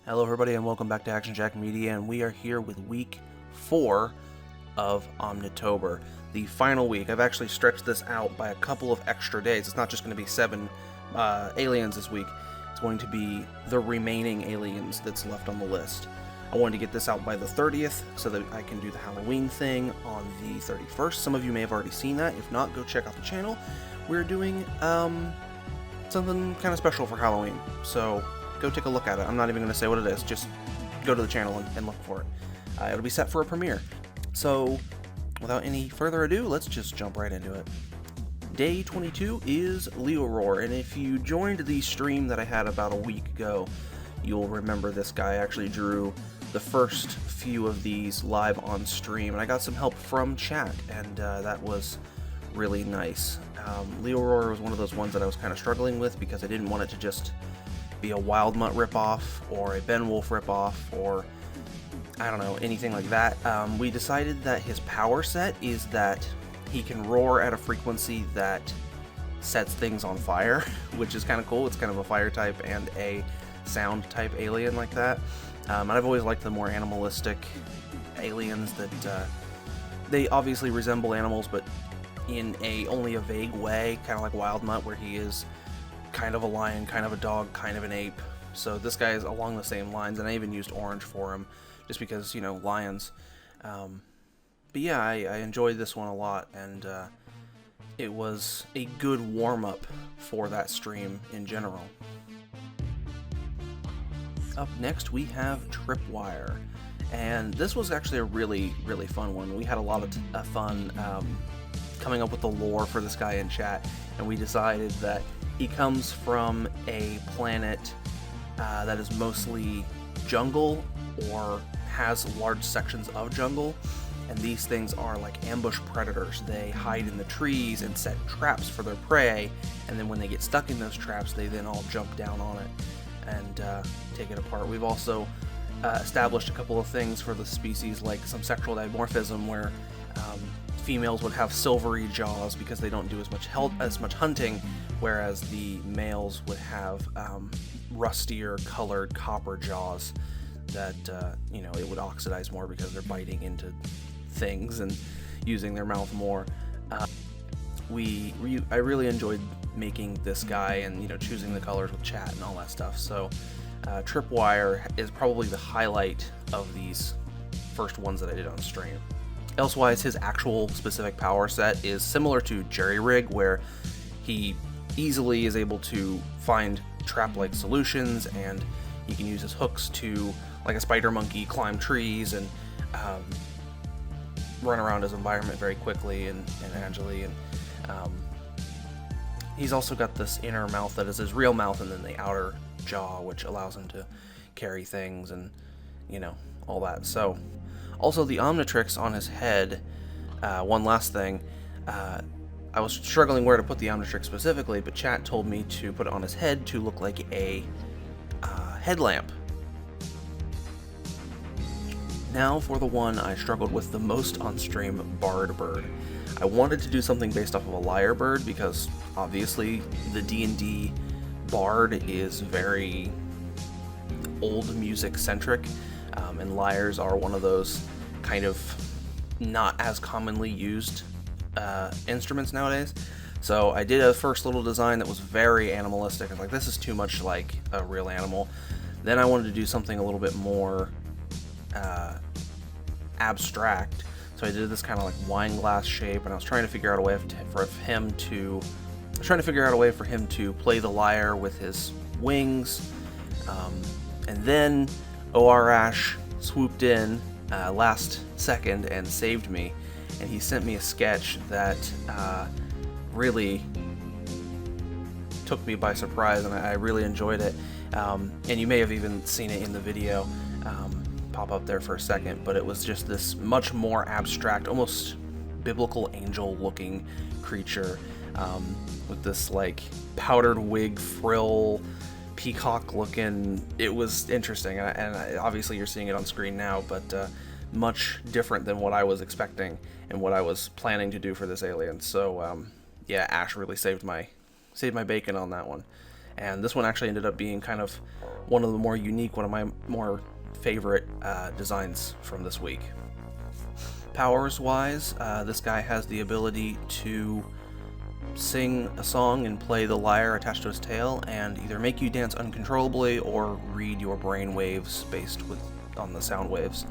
Hello everybody and welcome back to Action Jack Media, and we are here with week 4 of Omnitober, the final week. I've actually stretched this out by a couple of extra days. It's not just going to be 7 aliens this week, it's going to be the remaining aliens that's left on the list. I wanted to get this out by the 30th so that I can do the Halloween thing on the 31st. Some of you may have already seen that. If not, go check out the channel. We're doing something kind of special for Halloween, so go take a look at it. I'm not even going to say what it is, just go to the channel and look for it. It'll be set for a premiere. So, without any further ado, let's just jump right into it. Day 22 is Leoroar, and if you joined the stream that I had about a week ago, you'll remember this guy actually drew the first few of these live on stream, and I got some help from chat, and that was really nice. Leoroar was one of those ones that I was kind of struggling with because I didn't want it to just be a Wild Mutt ripoff or a Ben Wolf ripoff or I don't know, anything like that. We decided that his power set is that he can roar at a frequency that sets things on fire, which is kind of cool. It's kind of a fire type and a sound type alien like that. And I've always liked the more animalistic aliens that they obviously resemble animals, but in only a vague way, kind of like Wild Mutt, where he is kind of a lion, kind of a dog, kind of an ape. So this guy is along the same lines, and I even used orange for him just because, you know, lions. But yeah, I enjoyed this one a lot, and it was a good warm-up for that stream in general. Up next we have Tripwire, and this was actually a really fun one. We had a lot of fun coming up with the lore for this guy in chat, and we decided that he comes from a planet that is mostly jungle or has large sections of jungle, and these things are like ambush predators. They hide in the trees and set traps for their prey, and then when they get stuck in those traps, they then all jump down on it and take it apart. We've also established a couple of things for the species, like some sexual dimorphism where females would have silvery jaws because they don't do as much hunting, whereas the males would have rustier colored copper jaws that you know, it would oxidize more because they're biting into things and using their mouth more. I really enjoyed making this guy and, you know, choosing the colors with chat and all that stuff. So Tripwire is probably the highlight of these first ones that I did on stream. Elsewise, his actual specific power set is similar to Jerry Rig, where he easily is able to find trap-like solutions, and he can use his hooks to, like a spider monkey, climb trees and run around his environment very quickly and agilely. And he's also got this inner mouth that is his real mouth, and then the outer jaw, which allows him to carry things and, you know, all that. So also the Omnitrix on his head, one last thing, I was struggling where to put the Omnitrix specifically, but chat told me to put it on his head to look like a headlamp. Now for the one I struggled with the most on stream, Bard Bird. I wanted to do something based off of a lyre bird because obviously the D&D Bard is very old music centric, and lyres are one of those kind of not as commonly used instruments nowadays. So I did a first little design that was very animalistic. I was like, this is too much like a real animal. Then I wanted to do something a little bit more abstract. So I did this kind of like wine glass shape, and I was trying to figure out a way for him to play the lyre with his wings. And then OR swooped in last second and saved me, and he sent me a sketch that really took me by surprise, and I really enjoyed it. And you may have even seen it in the video pop up there for a second, but it was just this much more abstract, almost biblical angel looking creature with this like powdered wig frill, peacock looking. It was interesting, and obviously you're seeing it on screen now, but much different than what I was expecting and what I was planning to do for this alien. So yeah, Ash really saved my bacon on that one. and this one actually ended up being kind of one of the more unique, one of my more favorite designs from this week. Powers wise, this guy has the ability to sing a song and play the lyre attached to his tail, and either make you dance uncontrollably or read your brain waves based on the sound waves.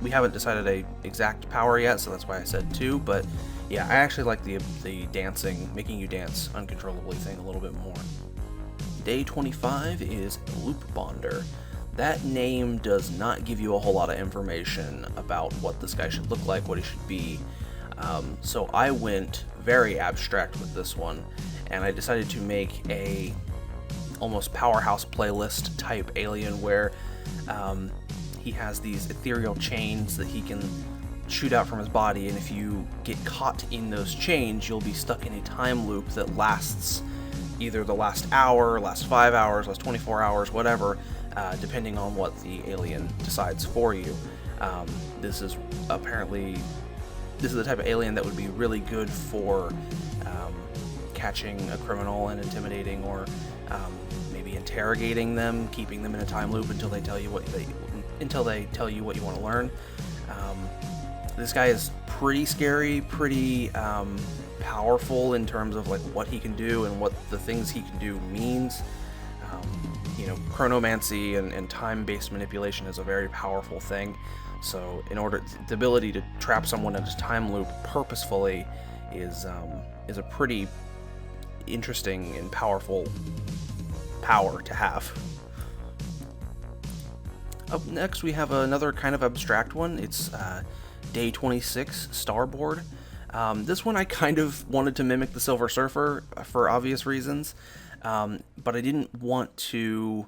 We haven't decided a exact power yet, so that's why I said 2, but yeah, I actually like the dancing, making you dance uncontrollably thing a little bit more. Day 25 is Loop Bonder. That name does not give you a whole lot of information about what this guy should look like, what he should be. So I went very abstract with this one, and I decided to make a almost powerhouse playlist type alien where he has these ethereal chains that he can shoot out from his body, and if you get caught in those chains, you'll be stuck in a time loop that lasts either the last hour, last 5 hours, last 24 hours, whatever, depending on what the alien decides for you. This is the type of alien that would be really good for catching a criminal and intimidating, or maybe interrogating them, keeping them in a time loop until they tell you what you want to learn. This guy is pretty scary, pretty powerful in terms of like what he can do and what the things he can do means. Chronomancy and time-based manipulation is a very powerful thing. So the ability to trap someone in a time loop purposefully is a pretty interesting and powerful power to have. Up next, we have another kind of abstract one. It's Day 26, Starboard. This one I kind of wanted to mimic the Silver Surfer for obvious reasons, but I didn't want to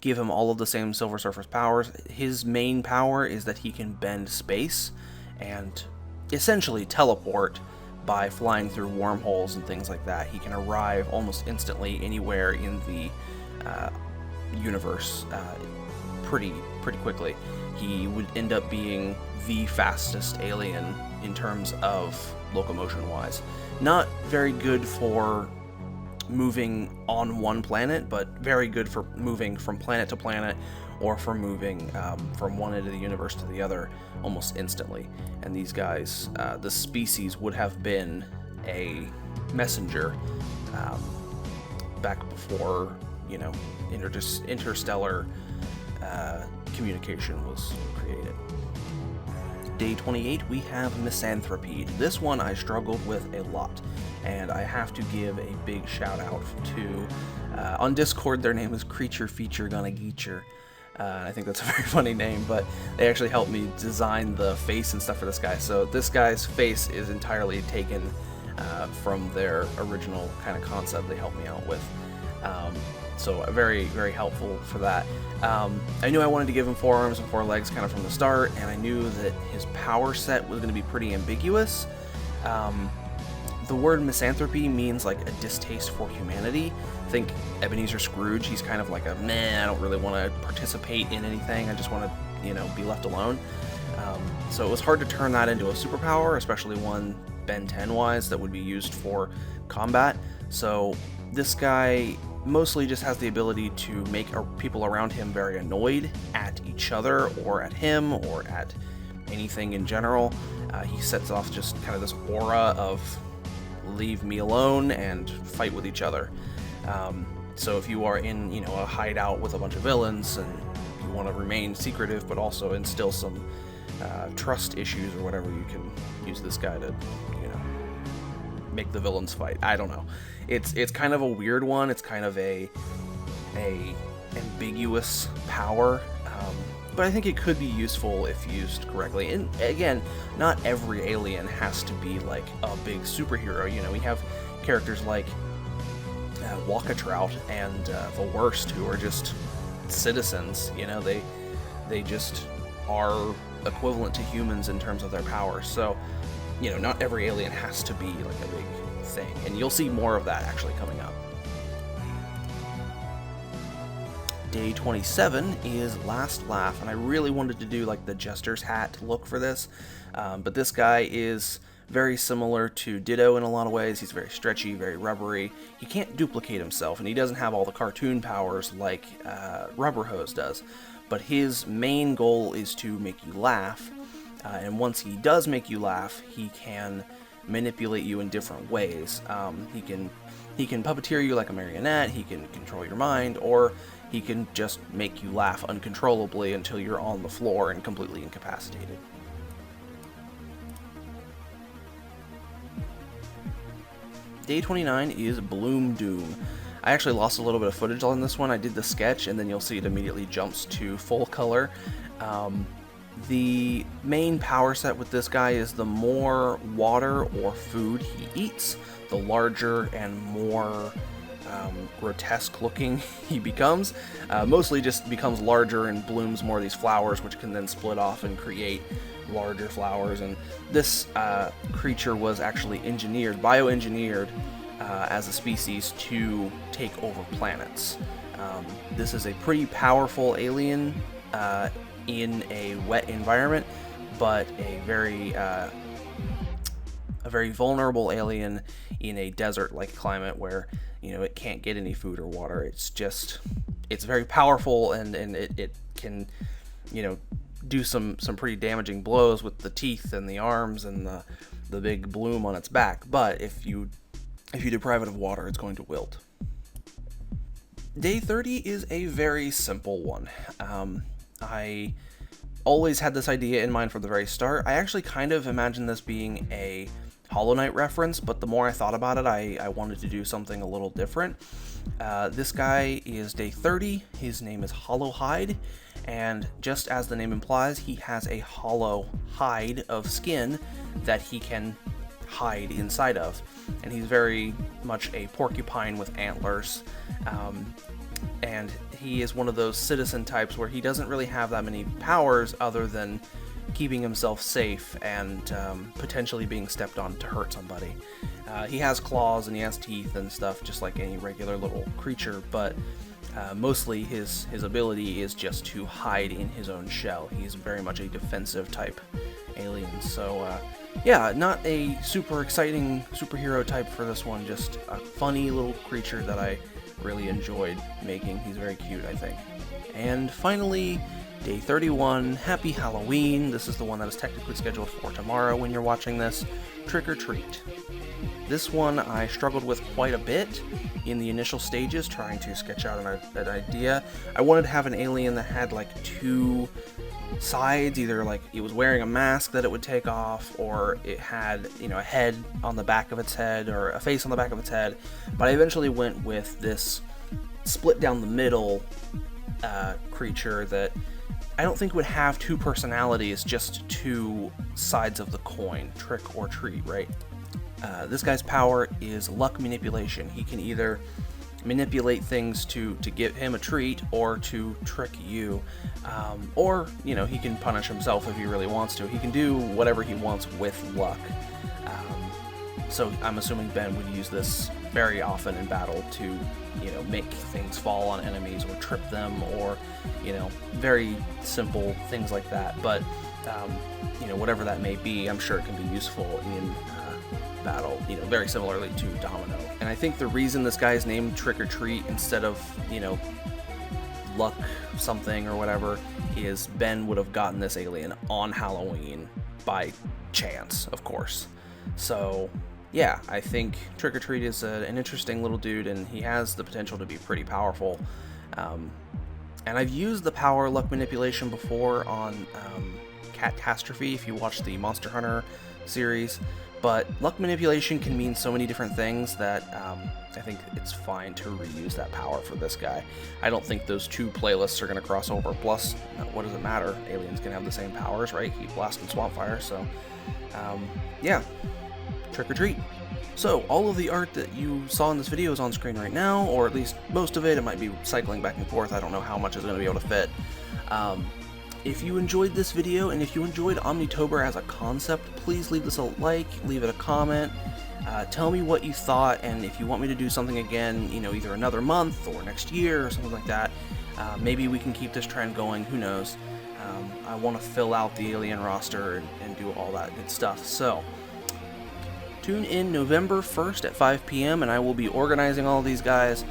give him all of the same Silver Surfer's powers. His main power is that he can bend space and essentially teleport by flying through wormholes and things like that. He can arrive almost instantly anywhere in the universe pretty quickly. He would end up being the fastest alien in terms of locomotion wise. Not very good for moving on one planet, but very good for moving from planet to planet, or for moving from one end of the universe to the other almost instantly. And these guys, the species would have been a messenger back before, interstellar communication was created. Day 28, we have Misanthropy. This one I struggled with a lot, and I have to give a big shout out to, on Discord, their name is Creature Feature Gonna Geature. I think that's a very funny name, but they actually helped me design the face and stuff for this guy. So this guy's face is entirely taken from their original kind of concept they helped me out with. So very, very helpful for that. I knew I wanted to give him 4 arms and 4 legs kind of from the start, and I knew that his power set was going to be pretty ambiguous. The word misanthropy means like a distaste for humanity. Think Ebenezer Scrooge. He's kind of like a, I don't really want to participate in anything. I just want to, be left alone. So it was hard to turn that into a superpower, especially one Ben 10 wise that would be used for combat. So this guy mostly just has the ability to make people around him very annoyed at each other, or at him, or at anything in general. He sets off just kind of this aura of leave me alone and fight with each other. So if you are in, a hideout with a bunch of villains and you want to remain secretive but also instill some trust issues or whatever, you can use this guy to, make the villains fight. I don't know. It's kind of a weird one. It's kind of a ambiguous power, but I think it could be useful if used correctly. And again, not every alien has to be like a big superhero. We have characters like Walkatrout and the Worst, who are just citizens. They just are equivalent to humans in terms of their powers. So, not every alien has to be like a big thing, and you'll see more of that actually coming up. Day 27 is Last Laugh, and I really wanted to do like the Jester's hat look for this, but this guy is very similar to Ditto in a lot of ways. He's very stretchy, very rubbery. He can't duplicate himself, and he doesn't have all the cartoon powers like Rubber Hose does. But his main goal is to make you laugh, and once he does make you laugh, he can manipulate you in different ways. He can puppeteer you like a marionette, he can control your mind, or he can just make you laugh uncontrollably until you're on the floor and completely incapacitated. Day 29 is Bloom Doom. I actually lost a little bit of footage on this one. I did the sketch, and then you'll see it immediately jumps to full color. The main power set with this guy is the more water or food he eats, the larger and more grotesque looking he becomes. Mostly just becomes larger and blooms more of these flowers, which can then split off and create larger flowers. And this creature was actually bioengineered as a species to take over planets. This is a pretty powerful alien in a wet environment, but a very vulnerable alien in a desert-like climate where, you know, it can't get any food or water. It's very powerful, and it can, you know, do some pretty damaging blows with the teeth and the arms and the big bloom on its back. But if you deprive it of water, it's going to wilt. Day 30 is a very simple one. I always had this idea in mind from the very start. I actually kind of imagined this being a Hollow Knight reference, but the more I thought about it, I wanted to do something a little different. This guy is day 30. His name is Hollow Hide, and just as the name implies, he has a hollow hide of skin that he can hide inside of. And he's very much a porcupine with antlers. And he is one of those citizen types where he doesn't really have that many powers other than keeping himself safe and potentially being stepped on to hurt somebody. He has claws and he has teeth and stuff just like any regular little creature, but mostly his ability is just to hide in his own shell. He's very much a defensive type alien. So yeah, not a super exciting superhero type for this one, just a funny little creature that I really enjoyed making. He's very cute, I think. And finally, day 31, Happy Halloween. This is the one that is technically scheduled for tomorrow when you're watching this. Trick or Treat. This one I struggled with quite a bit in the initial stages, trying to sketch out an idea. I wanted to have an alien that had like two sides, either like it was wearing a mask that it would take off, or it had, you know, a head on the back of its head, or a face on the back of its head. But I eventually went with this split down the middle creature that I don't think would have two personalities, just two sides of the coin. Trick or treat, right? This guy's power is luck manipulation. He can either manipulate things to give him a treat or to trick you, or, you know, he can punish himself if he really wants to. He can do whatever he wants with luck. So I'm assuming Ben would use this very often in battle to, you know, make things fall on enemies or trip them, or, you know, very simple things like that. But you know, whatever that may be, I'm sure it can be useful in battle, you know, very similarly to Domino. And I think the reason this guy is named Trick or Treat instead of, you know, Luck something or whatever, is Ben would have gotten this alien on Halloween by chance, of course. So yeah, I think Trick or Treat is an interesting little dude, and he has the potential to be pretty powerful. And I've used the power luck manipulation before on Catastrophe, if you watch the Monster Hunter series. But luck manipulation can mean so many different things that I think it's fine to reuse that power for this guy. I don't think those two playlists are going to cross over. Plus, what does it matter? Aliens can have the same powers, right? Keep blasting swamp fire. So, yeah, Trick or Treat. So, all of the art that you saw in this video is on screen right now, or at least most of it. It might be cycling back and forth. I don't know how much is going to be able to fit. If you enjoyed this video, and if you enjoyed Omnitober as a concept, please leave this a like, leave it a comment, tell me what you thought, and if you want me to do something again, you know, either another month or next year or something like that, maybe we can keep this trend going, who knows. I want to fill out the alien roster and do all that good stuff. So, tune in November 1st at 5 p.m. and I will be organizing all these guys,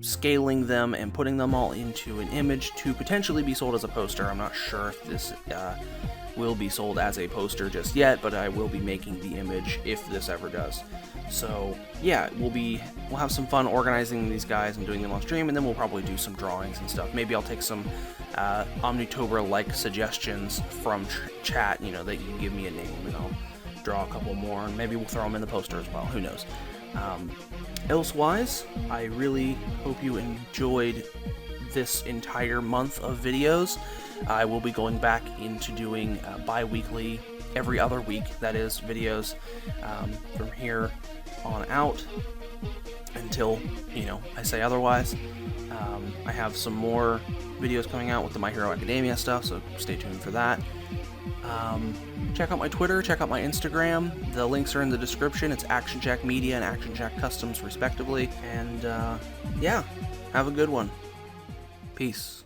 scaling them, and putting them all into an image to potentially be sold as a poster. I'm not sure if this will be sold as a poster just yet, but I will be making the image if this ever does. So yeah, we'll have some fun organizing these guys and doing them on stream, and then we'll probably do some drawings and stuff. Maybe I'll take some Omnitober-like suggestions from chat, you know, that you can give me a name, and I'll draw a couple more, and maybe we'll throw them in the poster as well. Who knows? Elsewise, I really hope you enjoyed this entire month of videos. I will be going back into doing bi-weekly, every other week, that is, videos from here on out until, you know, I say otherwise. I have some more videos coming out with the My Hero Academia stuff, so stay tuned for that. Check out my Twitter, check out my Instagram. The links are in the description. It's Action Jack Media and Action Jack Customs, respectively. And yeah, have a good one. Peace.